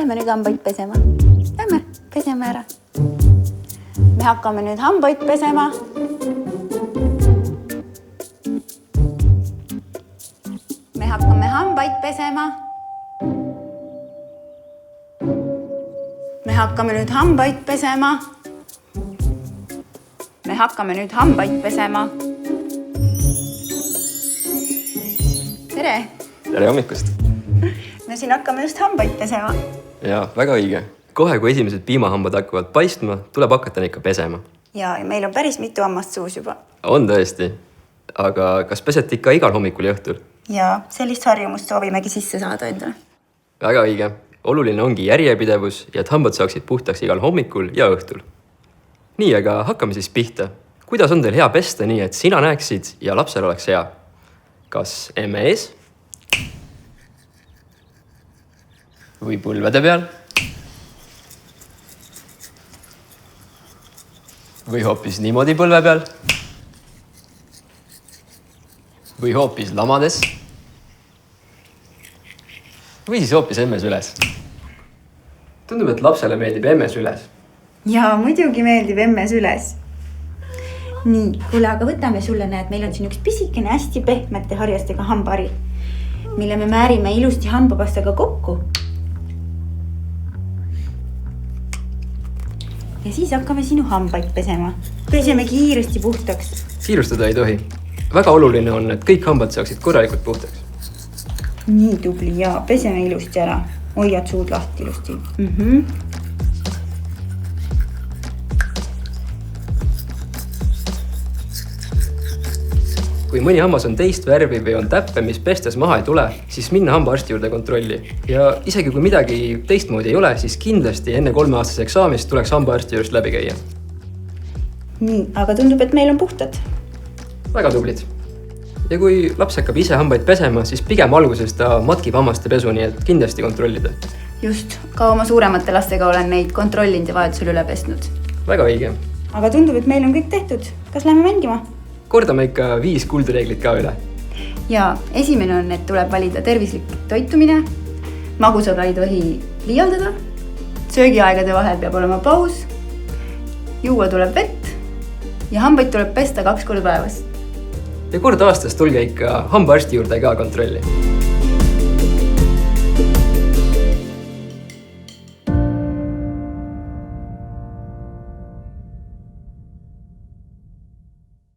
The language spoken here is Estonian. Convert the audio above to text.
lähme nüüd hambaid pesema. Lähme, peseme ära. Me hakkame nüüd hambaid pesema. Me hakkame hambaid pesema. Me hakkame nüüd hambaid pesema. Me hakkame nüüd hambaid pesema. Tere! Tere hommikust! Me siin hakkame just hambaid pesema. Jaa, väga õige. Kohe, kui esimesed piimahambad hakkavad paistma, tuleb hakata neid ka pesema. Ja meil on päris mitu hammast suus juba. On tõesti. Aga kas pesete ikka igal hommikul ja õhtul? Ja sellist harjumust soovimegi sisse saada endale. Väga õige. Oluline ongi järjepidevus ja et hambad saaksid puhtaks igal hommikul ja õhtul. Nii, aga hakkame siis pihta. Kuidas on teil hea pesta nii, et sina näeksid ja lapsel oleks hea? Kas emme ees? Või põlvede peal? Või hoopis niimoodi põlve peal? Või hoopis lamades? Või siis hoopis emmes üles? Tundub, et lapsele meeldib emmes üles. Ja muidugi meeldib emmes üles. Nii, kuule, aga võtame sulle, näed, meil on siin üks pisikene hästi pehmete harjastega hambahari, mille me määrime ilusti hambapastaga kokku. Ja siis hakkame sinu hambaid pesema. Peseme kiiresti puhtaks. Kiirustada ei tohi. Väga oluline on, et kõik hambad saaksid korralikult puhtaks. Nii tubli ja peseme ilusti ära. Hoiad suud lahti ilusti. Kui mõni hammas on teist värvi või on täppe, mis pestes maha ei tule, siis minna hambaarsti juurde kontrolli. Ja isegi kui midagi teistmoodi ei ole, siis kindlasti enne 3-aastase eksaamist tuleks hambaarsti juurest läbi käia. Nii, aga tundub, et meil on puhtad. Väga tublid. Ja kui laps hakkab ise hambaid pesema, siis pigem alguses ta matkib hammaste pesu, nii et kindlasti kontrollida. Just, ka oma suuremate lastega olen neid kontrollinud ja vajadusel üle pestnud. Väga õige. Aga tundub, et meil on kõik tehtud. Kas lähme mängima? Kordame ikka 5 kuldreeglit ka üle. Ja esimene on, et tuleb valida tervislik toitumine, magusõla ei tohi liialdada, söögiaegade vahel peab olema paus, juua tuleb vett ja hambaid tuleb pesta 2 korda päevas. Ja kord aastas tulge ikka hambaarsti juurde ka kontrolli.